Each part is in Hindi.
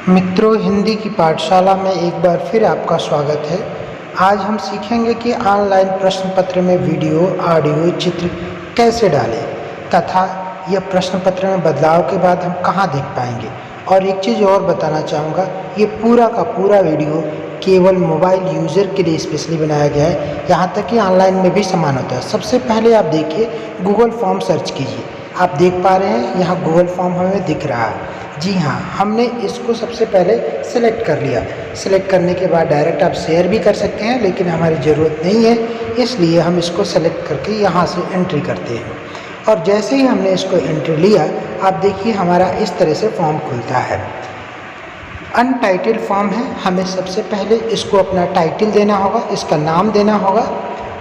मित्रों, हिंदी की पाठशाला में एक बार फिर आपका स्वागत है। आज हम सीखेंगे कि ऑनलाइन प्रश्न पत्र में वीडियो, ऑडियो, चित्र कैसे डालें तथा यह प्रश्न पत्र में बदलाव के बाद हम कहां देख पाएंगे। और एक चीज़ और बताना चाहूँगा, ये पूरा का पूरा वीडियो केवल मोबाइल यूज़र के लिए स्पेशली बनाया गया है, यहाँ तक कि ऑनलाइन में भी समान होता है। सबसे पहले आप देखिए, गूगल फॉर्म सर्च कीजिए। आप देख पा रहे हैं यहाँ गूगल फॉर्म हमें दिख रहा है। जी हाँ, हमने इसको सबसे पहले सेलेक्ट कर लिया। सेलेक्ट करने के बाद डायरेक्ट आप शेयर भी कर सकते हैं, लेकिन हमारी ज़रूरत नहीं है, इसलिए हम इसको सेलेक्ट करके यहाँ से एंट्री करते हैं। और जैसे ही हमने इसको एंट्री लिया, आप देखिए हमारा इस तरह से फॉर्म खुलता है। अनटाइटल्ड फॉर्म है, हमें सबसे पहले इसको अपना टाइटल देना होगा, इसका नाम देना होगा।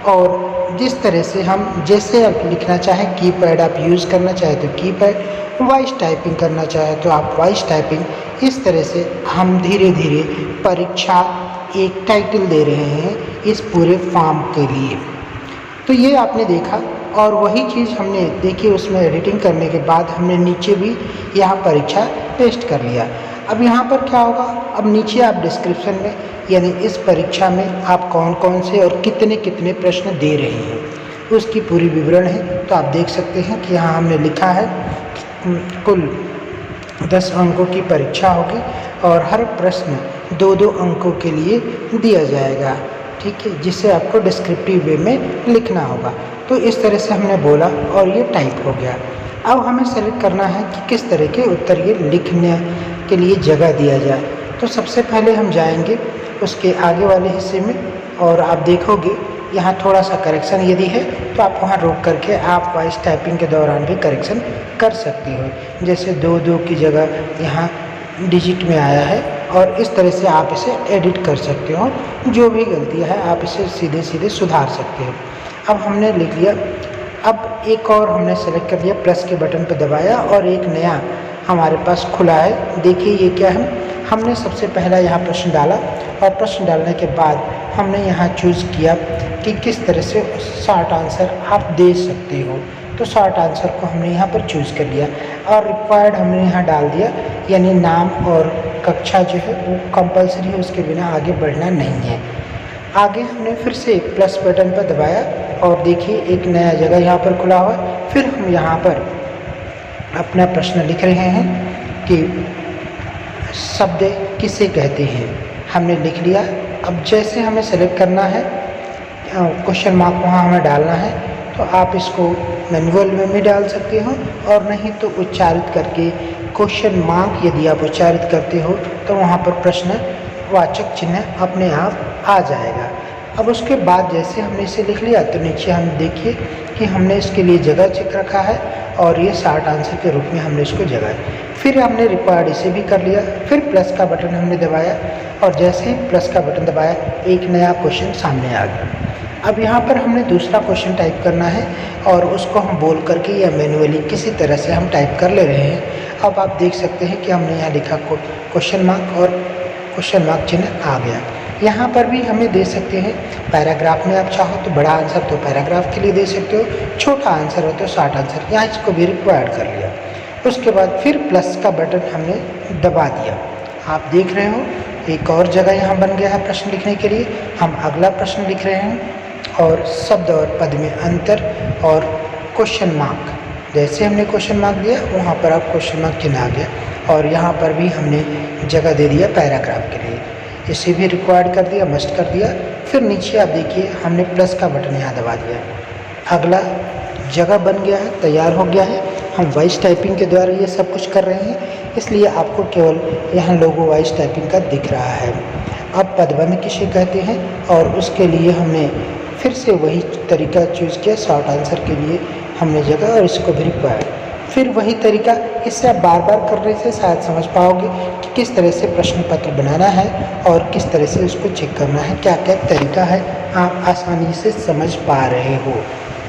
और जिस तरह से हम जैसे आप लिखना चाहें, कीपैड आप यूज़ करना चाहें तो कीपैड, वॉइस टाइपिंग करना चाहें तो आप वॉइस टाइपिंग, इस तरह से हम धीरे धीरे परीक्षा एक टाइटल दे रहे हैं इस पूरे फॉर्म के लिए। तो ये आपने देखा, और वही चीज़ हमने देखी उसमें एडिटिंग करने के बाद हमने नीचे भी यहाँ परीक्षा पेस्ट कर लिया। अब यहाँ पर क्या होगा, अब नीचे आप डिस्क्रिप्शन में, यानी इस परीक्षा में आप कौन कौन से और कितने कितने प्रश्न दे रहे हैं उसकी पूरी विवरण है। तो आप देख सकते हैं कि यहाँ हमने लिखा है कुल 10 अंकों की परीक्षा होगी और हर प्रश्न 2-2 अंकों के लिए दिया जाएगा, ठीक है, जिसे आपको डिस्क्रिप्टिव वे में लिखना होगा। तो इस तरह से हमने बोला और ये टाइप हो गया। अब हमें सेलेक्ट करना है कि किस तरह के उत्तर ये लिखने के लिए जगह दिया जाए। तो सबसे पहले हम जाएंगे उसके आगे वाले हिस्से में, और आप देखोगे यहाँ थोड़ा सा करेक्शन यदि है तो आप वहाँ रोक करके आप वॉइस टाइपिंग के दौरान भी करेक्शन कर सकते हो। जैसे 2-2 की जगह यहाँ डिजिट में आया है, और इस तरह से आप इसे एडिट कर सकते हो। जो भी गलतियाँ हैं आप इसे सीधे सीधे सुधार सकते हो। अब हमने लिख लिया। अब एक और हमने सेलेक्ट कर लिया, प्लस के बटन पर दबाया और एक नया हमारे पास खुला है। देखिए ये क्या है, हमने सबसे पहला यहाँ प्रश्न डाला, और प्रश्न डालने के बाद हमने यहाँ चूज़ किया कि किस तरह से शॉर्ट आंसर आप दे सकते हो। तो शॉर्ट आंसर को हमने यहाँ पर चूज़ कर लिया, और रिक्वायर्ड हमने यहाँ डाल दिया, यानी नाम और कक्षा जो है वो कंपलसरी है, उसके बिना आगे बढ़ना नहीं है। आगे हमने फिर से प्लस बटन पर दबाया, और देखिए एक नया जगह यहाँ पर खुला हुआ है। फिर हम यहाँ पर अपना प्रश्न लिख रहे हैं कि शब्द किसे कहते हैं, हमने लिख लिया। अब जैसे हमें सेलेक्ट करना है, क्वेश्चन मार्क वहाँ हमें डालना है, तो आप इसको मैनुअल में भी डाल सकते हो, और नहीं तो उच्चारित करके क्वेश्चन मार्क यदि आप उच्चारित करते हो तो वहाँ पर प्रश्नवाचक चिन्ह अपने आप आ जाएगा। अब उसके बाद जैसे हमने इसे लिख लिया, तो नीचे हम देखिए कि हमने इसके लिए जगह चेक रखा है, और ये शॉर्ट आंसर के रूप में हमने इसको जगह। फिर हमने रिक्वायर्ड इसे भी कर लिया। फिर प्लस का बटन हमने दबाया, और जैसे ही प्लस का बटन दबाया एक नया क्वेश्चन सामने आ गया। अब यहाँ पर हमने दूसरा क्वेश्चन टाइप करना है, और उसको हम बोल करके या मैनुअली किसी तरह से हम टाइप कर ले रहे हैं। अब आप देख सकते हैं कि हमने यहाँ लिखा क्वेश्चन मार्क, और क्वेश्चन मार्क चिन्ह आ गया। यहाँ पर भी हमें दे सकते हैं पैराग्राफ में, आप चाहो तो बड़ा आंसर तो पैराग्राफ के लिए दे सकते हो, छोटा आंसर हो तो शॉर्ट आंसर, यहाँ इसको भी रिक्वायर्ड कर लिया। उसके बाद फिर प्लस का बटन हमने दबा दिया। आप देख रहे हो एक और जगह यहाँ बन गया है प्रश्न लिखने के लिए। हम अगला प्रश्न लिख रहे हैं, और शब्द और पद में अंतर और क्वेश्चन मार्क, जैसे हमने क्वेश्चन मार्क दिया वहाँ पर आप क्वेश्चन मार्क चिन्ह आ गया, और यहाँ पर भी हमने जगह दे दिया पैराग्राफ के लिए। इसे भी रिक्वायर्ड कर दिया, मस्ट कर दिया। फिर नीचे आप देखिए हमने प्लस का बटन यहाँ दबा दिया। अगला जगह बन गया है, तैयार हो गया है। हम वॉइस टाइपिंग के द्वारा ये सब कुछ कर रहे हैं, इसलिए आपको केवल यहाँ लोगो वॉइस टाइपिंग का दिख रहा है। अब पदबंध किसे कहते हैं, और उसके लिए हमने फिर से वही तरीका चूज़ किया। शॉर्ट आंसर के लिए हमने जगह, और इसको भी रिक्वायर्ड। फिर वही तरीका, इससे आप बार बार करने से शायद समझ पाओगे कि किस तरह से प्रश्न पत्र बनाना है और किस तरह से उसको चेक करना है, क्या क्या तरीका है, आप आसानी से समझ पा रहे हो।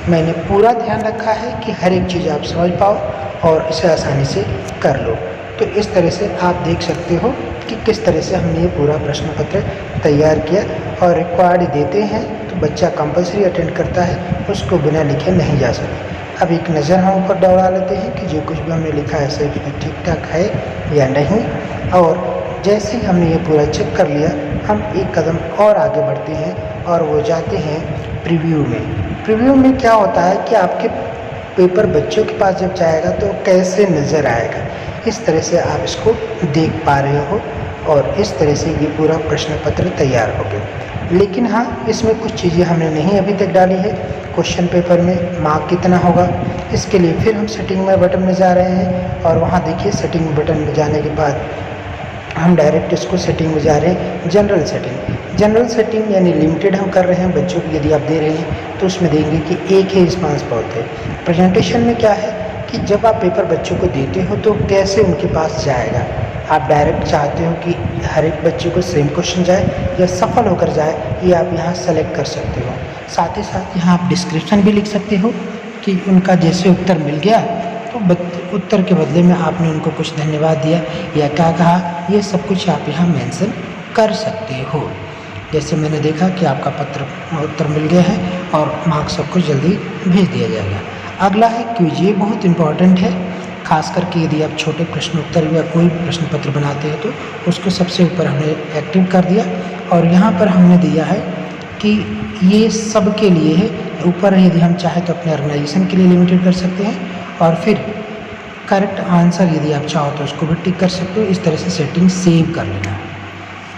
मैंने पूरा ध्यान रखा है कि हर एक चीज़ आप समझ पाओ और इसे आसानी से कर लो। तो इस तरह से आप देख सकते हो कि किस तरह से हमने ये पूरा प्रश्न पत्र तैयार किया, और रिक्वायर्ड देते हैं तो बच्चा कंपलसरी अटेंड करता है, उसको बिना लिखे नहीं जा सकता। अब एक नज़र हम ऊपर दौड़ा लेते हैं कि जो कुछ भी हमने लिखा है सही ठीक ठाक है या नहीं, और जैसे ही हमने ये पूरा चेक कर लिया, हम एक कदम और आगे बढ़ते हैं और वो जाते हैं प्रीव्यू में। प्रीव्यू में क्या होता है कि आपके पेपर बच्चों के पास जब जाएगा तो कैसे नज़र आएगा, इस तरह से आप इसको देख पा रहे हो और इस तरह से ये पूरा प्रश्न पत्र तैयार हो गया। लेकिन हाँ, इसमें कुछ चीज़ें हमने नहीं अभी तक डाली है। क्वेश्चन पेपर में मार्क कितना होगा, इसके लिए फिर हम सेटिंग में बटन में जा रहे हैं और वहाँ देखिए सेटिंग बटन में जाने के बाद हम डायरेक्ट इसको सेटिंग में जा रहे हैं। जनरल सेटिंग यानी लिमिटेड हम कर रहे हैं। बच्चों को यदि आप दे रहे हैं तो उसमें देंगे कि एक ही रिस्पांस बहुत है। प्रेजेंटेशन में क्या है कि जब आप पेपर बच्चों को देते हो तो कैसे उनके पास जाएगा। आप डायरेक्ट चाहते हो कि हर एक बच्चे को सेम क्वेश्चन जाए या सफल होकर जाए, ये आप यहाँ सेलेक्ट कर सकते हो। साथ ही साथ यहाँ आप डिस्क्रिप्शन भी लिख सकते हो कि उनका जैसे उत्तर मिल गया तो उत्तर के बदले में आपने उनको कुछ धन्यवाद दिया या क्या कहा, ये सब कुछ आप यहाँ मेंशन कर सकते हो। जैसे मैंने देखा कि आपका उत्तर मिल गया है और मार्क्स सबको जल्दी भेज दिया जाएगा। अगला है क्विज। ये बहुत इम्पॉर्टेंट है, खास करके यदि आप छोटे प्रश्न उत्तर या कोई भी प्रश्न पत्र बनाते हैं तो उसको सबसे ऊपर हमने एक्टिव कर दिया और यहाँ पर हमने दिया है कि ये सब के लिए है। ऊपर यदि हम चाहें तो अपने ऑर्गेनाइजेशन के लिए लिमिटेड कर सकते हैं और फिर करेक्ट आंसर यदि आप चाहो तो उसको भी टिक कर सकते हो। इस तरह से सेटिंग सेव कर लेना।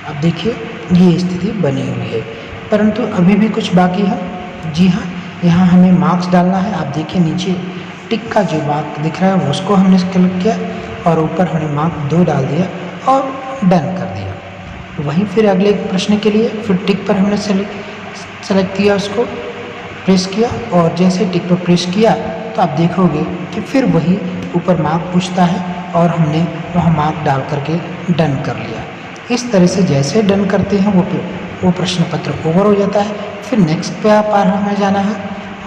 अब देखिए ये स्थिति बनी हुई है, परंतु अभी भी कुछ बाकी है। जी हाँ, यहाँ हमें मार्क्स डालना है। आप देखिए नीचे टिक का जो मार्क दिख रहा है उसको हमने क्लिक किया और ऊपर हमने मार्क 2 डाल दिया और डन कर दिया। वहीं फिर अगले प्रश्न के लिए फिर टिक पर हमने सेलेक्ट किया, उसको प्रेस किया और जैसे टिक पर प्रेस किया तो आप देखोगे कि फिर वही ऊपर मार्क पूछता है और हमने वहाँ मार्क डाल करके डन कर लिया। इस तरह से जैसे डन करते हैं वो प्रश्न पत्र ओवर हो जाता है। फिर नेक्स्ट पे आप हमें जाना है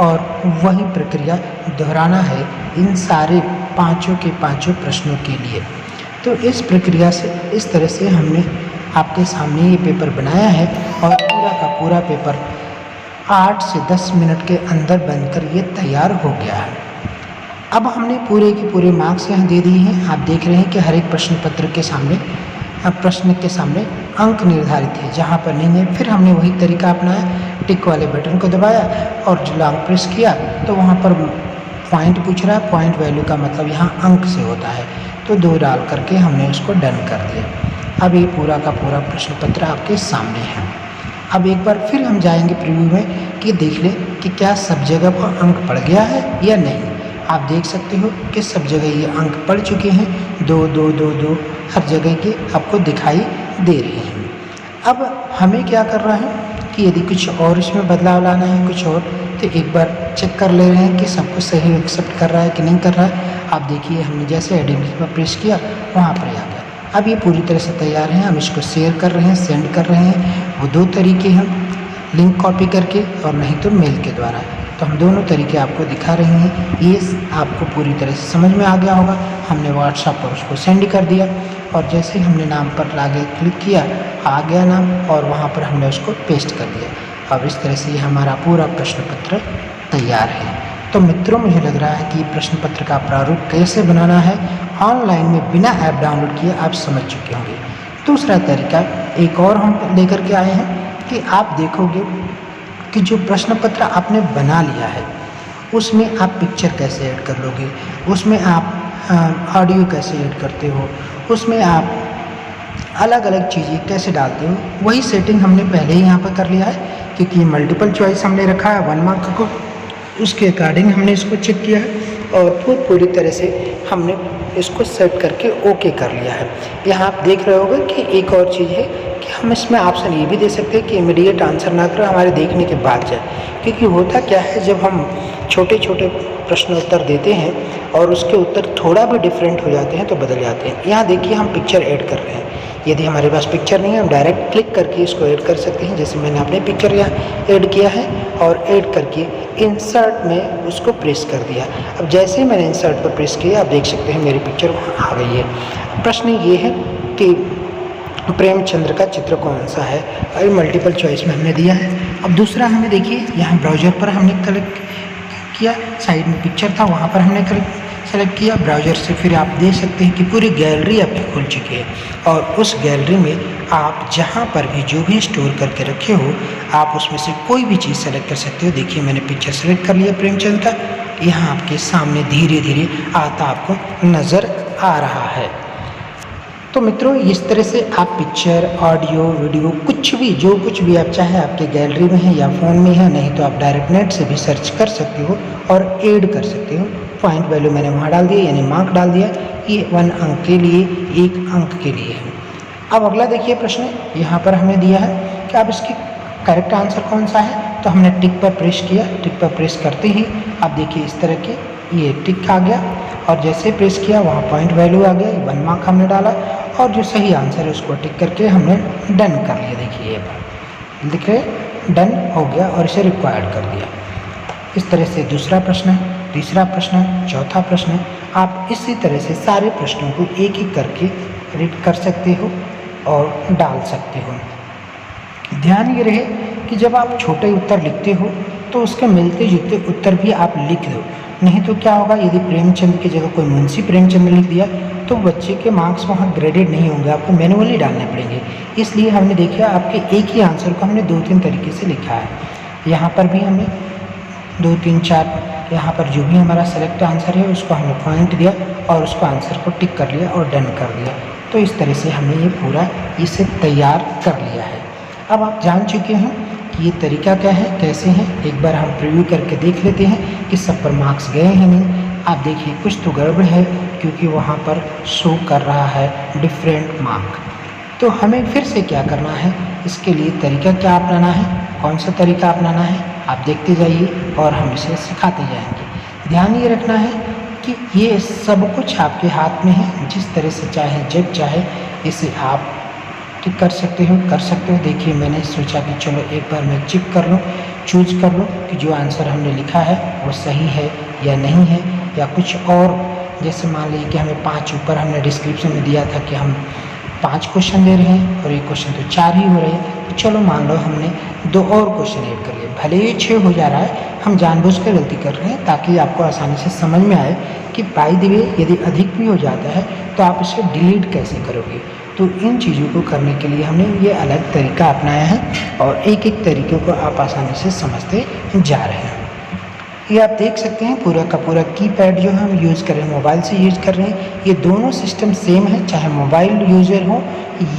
और वही प्रक्रिया दोहराना है इन सारे पाँचों के पाँचों प्रश्नों के लिए। तो इस प्रक्रिया से इस तरह से हमने आपके सामने ये पेपर बनाया है और पूरा का पूरा पेपर 8 से 10 मिनट के अंदर बनकर ये तैयार हो गया है। अब हमने पूरे के पूरे मार्क्स यहाँ दे दिए हैं। आप देख रहे हैं कि हर एक प्रश्न पत्र के सामने प्रश्न के सामने अंक निर्धारित है, जहाँ पर नहीं है फिर हमने वही तरीका अपनाया। टिक वाले बटन को दबाया और जो लॉन्ग प्रेस किया तो वहाँ पर पॉइंट पूछ रहा है। पॉइंट वैल्यू का मतलब यहाँ अंक से होता है, तो 2 डाल करके हमने उसको डन कर दिया। अब ये पूरा का पूरा प्रश्न पत्र आपके सामने है। अब एक बार फिर हम जाएंगे प्रीव्यू में कि देख लें कि क्या सब जगह पर अंक पड़ गया है या नहीं। आप देख सकते हो कि सब जगह ये अंक पड़ चुके हैं। 2 2 2 2 हर जगह के आपको दिखाई दे रहे हैं। अब हमें क्या कर रहा है कि यदि कुछ और इसमें बदलाव लाना है कुछ और, तो एक बार चेक कर ले रहे हैं कि सब कुछ सही एक्सेप्ट कर रहा है कि नहीं कर रहा है। आप देखिए हमने जैसे एडिट पर प्रेस किया वहाँ पर आ गया। अब ये पूरी तरह से तैयार है। हम इसको शेयर कर रहे हैं, सेंड कर रहे हैं। वो 2 तरीके हैं, लिंक कॉपी करके और नहीं तो मेल के द्वारा। तो हम दोनों तरीके आपको दिखा रहे हैं। ये आपको पूरी तरह से समझ में आ गया होगा। हमने व्हाट्सएप पर उसको सेंड कर दिया और जैसे ही हमने नाम पर आगे क्लिक किया आ गया नाम और वहाँ पर हमने उसको पेस्ट कर दिया। अब इस तरह से हमारा पूरा प्रश्न पत्र तैयार है। तो मित्रों, मुझे लग रहा है कि प्रश्न पत्र का प्रारूप कैसे बनाना है ऑनलाइन में बिना ऐप डाउनलोड किए आप समझ चुके होंगे। दूसरा तरीका एक और हम लेकर के आए हैं कि आप देखोगे कि जो प्रश्न पत्र आपने बना लिया है उसमें आप पिक्चर कैसे ऐड कर लोगे, उसमें आप ऑडियो कैसे ऐड करते हो, उसमें आप अलग अलग चीज़ें कैसे डालते हो, वही सेटिंग हमने पहले ही यहाँ पर कर लिया है। क्योंकि मल्टीपल चॉइस हमने रखा है 1 मार्क को, उसके अकॉर्डिंग हमने इसको चेक किया है और पूरी तरह से हमने इसको सेट करके ओके कर लिया है। यहाँ आप देख रहे होगे कि एक और चीज़ है कि हम इसमें ऑप्शन ये भी दे सकते हैं कि इमीडिएट आंसर ना करो, हमारे देखने के बाद जाए। क्योंकि होता क्या है, जब हम छोटे छोटे प्रश्न उत्तर देते हैं और उसके उत्तर थोड़ा भी डिफरेंट हो जाते हैं तो बदल जाते हैं। यहाँ देखिए हम पिक्चर ऐड कर रहे हैं। यदि हमारे पास पिक्चर नहीं है हम डायरेक्ट क्लिक करके इसको ऐड कर सकते हैं। जैसे मैंने अपने पिक्चर यहाँ ऐड किया है और ऐड करके इंसर्ट में उसको प्रेस कर दिया। अब जैसे ही मैंने इंसर्ट पर प्रेस किया आप देख सकते हैं मेरी पिक्चर वहाँ आ गई है। प्रश्न ये है कि प्रेमचंद्र का चित्र कौन सा है, और मल्टीपल चॉइस में हमने दिया है। अब दूसरा हमें देखिए यहाँ ब्राउज़र पर हमने क्लिक किया, साइड में पिक्चर था वहाँ पर हमने क्लिक सेलेक्ट किया ब्राउज़र से, फिर आप देख सकते हैं कि पूरी गैलरी आपकी खुल चुकी है और उस गैलरी में आप जहाँ पर भी जो भी स्टोर करके रखे हो आप उसमें से कोई भी चीज़ सेलेक्ट कर सकते हो। देखिए मैंने पिक्चर सेलेक्ट कर लिया प्रेमचंद का, यहाँ आपके सामने धीरे धीरे आता आपको नज़र आ रहा है। तो मित्रों इस तरह से आप पिक्चर, ऑडियो, वीडियो कुछ भी जो कुछ भी आप चाहे आपके गैलरी में है या फ़ोन में है, नहीं तो आप डायरेक्ट नेट से भी सर्च कर सकते हो और ऐड कर सकते हो। पॉइंट वैल्यू मैंने वहाँ डाल दिया यानी मार्क डाल दिया, ये 1 अंक के लिए 1 अंक के लिए है। अब अगला देखिए प्रश्न यहाँ पर हमें दिया है कि आप इसकी करेक्ट आंसर कौन सा है, तो हमने टिक पर प्रेस किया। टिक पर प्रेस करते ही आप देखिए इस तरह के ये टिक आ गया और जैसे प्रेस किया वहाँ पॉइंट वैल्यू आ गया, 1 मार्क हमने डाला और जो सही आंसर है उसको टिक करके हमने डन कर लिया। देखिए ये दिख रहे डन हो गया और इसे रिक्वायर्ड कर दिया। इस तरह से दूसरा प्रश्न है, तीसरा प्रश्न है, चौथा प्रश्न है। आप इसी तरह से सारे प्रश्नों को एक एक करके रीड कर सकते हो और डाल सकते हो। ध्यान ये रहे कि जब आप छोटे उत्तर लिखते हो तो उसके मिलते जुलते उत्तर भी आप लिख दो, नहीं तो क्या होगा यदि प्रेमचंद की जगह कोई मुंशी प्रेमचंद लिख दिया तो बच्चे के मार्क्स वहाँ ग्रेडेड नहीं होंगे, आपको मैनुअली डालने पड़ेंगे। इसलिए हमने देखा आपके एक ही आंसर को हमने 2-3 तरीके से लिखा है। यहाँ पर भी हमने 2, 3, 4 यहाँ पर जो भी हमारा सेलेक्ट आंसर है उसको हमने पॉइंट दिया और उसको आंसर को टिक कर लिया और डन कर दिया। तो इस तरह से हमने ये पूरा इसे तैयार कर लिया है। अब आप जान चुके हैं कि ये तरीका क्या है, कैसे हैं। एक बार हम प्रीव्यू करके देख लेते हैं कि सब पर मार्क्स गए हैं नहीं। आप देखिए कुछ तो गड़बड़ है क्योंकि वहाँ पर शो कर रहा है डिफरेंट मार्क। तो हमें फिर से क्या करना है, इसके लिए तरीका क्या अपनाना है, कौन सा तरीका अपनाना है आप देखते जाइए और हम इसे सिखाते जाएंगे। ध्यान ये रखना है कि ये सब कुछ आपके हाथ में है, जिस तरह से चाहे जब चाहे इसे आप टिक कर सकते हो देखिए मैंने सोचा कि चलो एक बार मैं चेक कर लूँ, चूज कर लूँ कि जो आंसर हमने लिखा है वो सही है या नहीं है या कुछ और। जैसे मान लीजिए कि हमें 5 ऊपर हमने डिस्क्रिप्शन में दिया था कि हम 5 क्वेश्चन दे रहे हैं और एक क्वेश्चन तो 4 ही हो रहे हैं, तो चलो मान लो हमने 2 और क्वेश्चन ऐड कर लिए, भले ही 6 हो जा रहा है, हम जानबूझ कर गलती कर रहे हैं ताकि आपको आसानी से समझ में आए कि बाय द वे यदि अधिक भी हो जाता है तो आप इसे डिलीट कैसे करोगे। तो इन चीज़ों को करने के लिए हमने ये अलग तरीका अपनाया है और एक एक तरीक़े को आप आसानी से समझते जा रहे हैं। ये आप देख सकते हैं पूरा का पूरा कीपैड जो हम यूज़ कर रहे हैं, मोबाइल से यूज़ कर रहे हैं, ये दोनों सिस्टम सेम है, चाहे मोबाइल यूज़र हो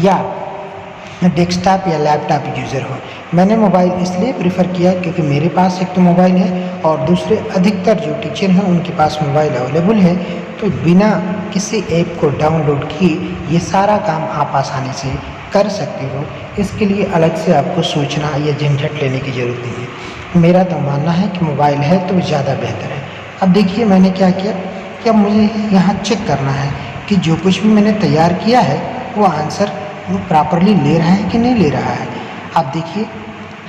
या डेस्कटॉप या लैपटॉप यूज़र हो। मैंने मोबाइल इसलिए प्रेफर किया क्योंकि मेरे पास एक तो मोबाइल है और दूसरे अधिकतर जो टीचर हैं उनके पास मोबाइल अवेलेबल है, तो बिना किसी ऐप को डाउनलोड किए ये सारा काम आप आसानी से कर सकते हो। इसके लिए अलग से आपको सोचना या झंझट लेने की ज़रूरत नहीं है। मेरा तो मानना है कि मोबाइल है तो ज़्यादा बेहतर है। अब देखिए मैंने क्या किया कि अब मुझे यहाँ चेक करना है कि जो कुछ भी मैंने तैयार किया है वो आंसर वो प्रॉपरली ले रहा है कि नहीं ले रहा है। आप देखिए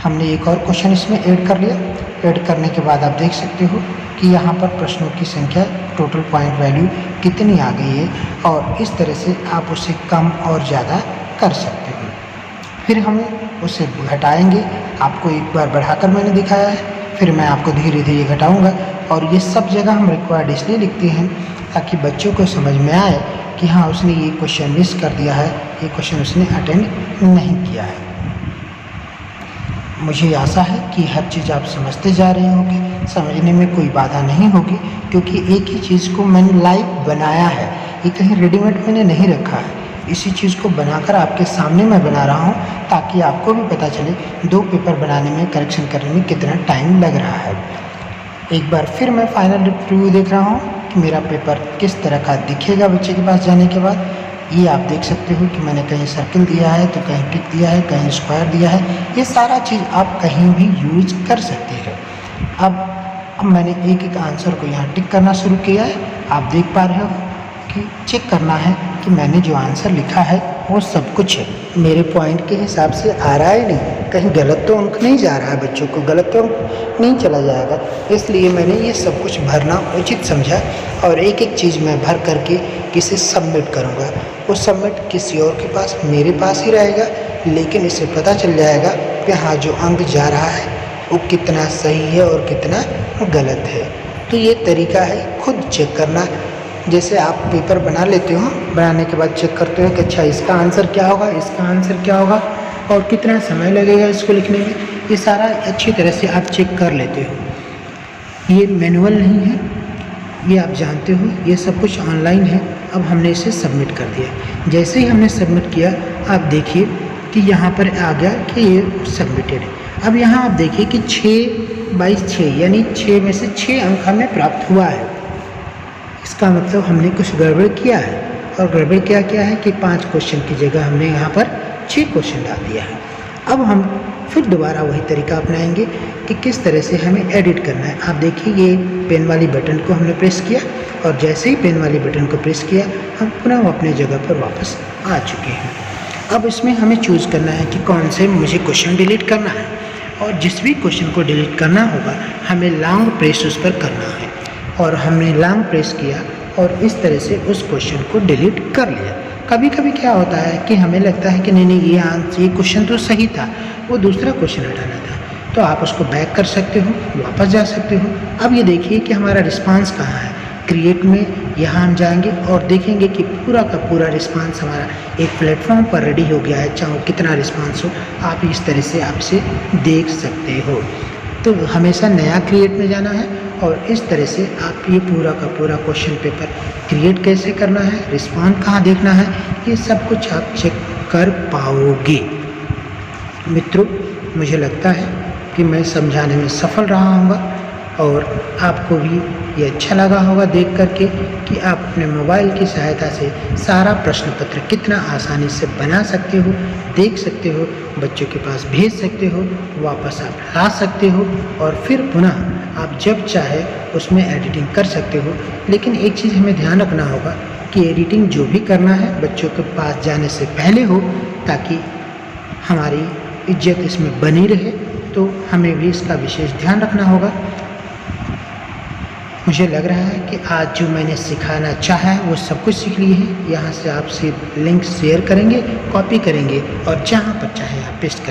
हमने एक और क्वेश्चन इसमें ऐड कर लिया। ऐड करने के बाद आप देख सकते हो कि यहाँ पर प्रश्नों की संख्या टोटल पॉइंट वैल्यू कितनी आ गई है और इस तरह से आप उसे कम और ज़्यादा कर सकते हो। फिर हम उसे घटाएंगे, आपको एक बार बढ़ाकर मैंने दिखाया है, फिर मैं आपको धीरे धीरे घटाऊंगा और ये सब जगह हम रिक्वायर्ड इसलिए लिखते हैं ताकि बच्चों को समझ में आए कि हाँ उसने ये क्वेश्चन मिस कर दिया है, ये क्वेश्चन उसने अटेंड नहीं किया है। मुझे आशा है कि हर चीज़ आप समझते जा रहे होंगे, समझने में कोई बाधा नहीं होगी क्योंकि एक ही चीज़ को मैंने लाइव बनाया है, ये कहीं रेडीमेड मैंने नहीं रखा है। इसी चीज़ को बनाकर आपके सामने मैं बना रहा हूँ ताकि आपको भी पता चले 2 पेपर बनाने में, करेक्शन करने में कितना टाइम लग रहा है। एक बार फिर मैं फाइनल रिव्यू देख रहा हूँ कि मेरा पेपर किस तरह का दिखेगा बच्चे के पास जाने के बाद। ये आप देख सकते हो कि मैंने कहीं सर्कल दिया है तो कहीं टिक दिया है, कहीं स्क्वायर दिया है। ये सारा चीज़ आप कहीं भी यूज कर सकते हैं। अब मैंने एक एक आंसर को यहाँ टिक करना शुरू किया है। आप देख पा रहे हो कि चेक करना है कि मैंने जो आंसर लिखा है वो सब कुछ है, मेरे पॉइंट के हिसाब से आ रहा है नहीं, कहीं गलत तो अंक नहीं जा रहा है, बच्चों को गलत तो अंक नहीं चला जाएगा। इसलिए मैंने ये सब कुछ भरना उचित समझा और एक एक चीज़ मैं भर करके किसे सबमिट करूँगा। वो सबमिट किसी और के पास, मेरे पास ही रहेगा, लेकिन इससे पता चल जाएगा कि हाँ जो अंक जा रहा है वो कितना सही है और कितना गलत है। तो ये तरीका है खुद चेक करना, जैसे आप पेपर बना लेते हो, बनाने के बाद चेक करते हो कि अच्छा इसका आंसर क्या होगा, इसका आंसर क्या होगा और कितना समय लगेगा इसको लिखने में, ये सारा अच्छी तरह से आप चेक कर लेते हो। ये मैनुअल नहीं है, ये आप जानते हो, ये सब कुछ ऑनलाइन है। अब हमने इसे सबमिट कर दिया। जैसे ही हमने सबमिट किया, आप देखिए कि यहाँ पर आ गया कि ये सबमिटेड है। अब यहाँ आप देखिए कि 6/6 यानी 6 में से 6 अंक हमें प्राप्त हुआ है। इसका मतलब हमने कुछ गड़बड़ किया है, और गड़बड़ क्या है कि 5 क्वेश्चन की जगह हमने यहाँ पर 6 क्वेश्चन डाल दिया है। अब हम फिर दोबारा वही तरीका अपनाएंगे कि किस तरह से हमें एडिट करना है। आप देखिए ये पेन वाली बटन को हमने प्रेस किया, और जैसे ही पेन वाली बटन को प्रेस किया, हम पुनः अपने जगह पर वापस आ चुके हैं। अब इसमें हमें चूज़ करना है कि कौन से मुझे क्वेश्चन डिलीट करना है, और जिस भी क्वेश्चन को डिलीट करना होगा हमें लॉन्ग प्रेस उस पर करना है। और हमने लॉन्ग प्रेस किया और इस तरह से उस क्वेश्चन को डिलीट कर लिया। कभी कभी क्या होता है कि हमें लगता है कि नहीं ये क्वेश्चन तो सही था, वो दूसरा क्वेश्चन हटाना था, तो आप उसको बैक कर सकते हो, वापस जा सकते हो। अब ये देखिए कि हमारा रिस्पांस कहाँ है। क्रिएट में यहाँ हम जाएंगे और देखेंगे कि पूरा का पूरा रिस्पांस हमारा एक प्लेटफॉर्म पर रेडी हो गया है, चाहे कितना रिस्पांस हो। आप इस तरह से आप इसे देख सकते हो। तो हमेशा नया क्रिएट में जाना है, और इस तरह से आप ये पूरा का पूरा क्वेश्चन पेपर क्रिएट कैसे करना है, रिस्पॉन्स कहाँ देखना है, ये सब कुछ आप चेक कर पाओगे। मित्रों, मुझे लगता है कि मैं समझाने में सफल रहा हूँगा, और आपको भी ये अच्छा लगा होगा देख करके कि आप अपने मोबाइल की सहायता से सारा प्रश्न पत्र कितना आसानी से बना सकते हो, देख सकते हो, बच्चों के पास भेज सकते हो, वापस आप ला सकते हो, और फिर पुनः आप जब चाहे उसमें एडिटिंग कर सकते हो। लेकिन एक चीज़ हमें ध्यान रखना होगा कि एडिटिंग जो भी करना है बच्चों के पास जाने से पहले हो, ताकि हमारी इज्जत इसमें बनी रहे। तो हमें भी इसका विशेष ध्यान रखना होगा। मुझे लग रहा है कि आज जो मैंने सिखाना चाहा है वो सब कुछ सीख लिए हैं। यहाँ से आप सिर्फ लिंक शेयर करेंगे, कॉपी करेंगे, और जहाँ पर चाहे आप पेस्ट करेंगे।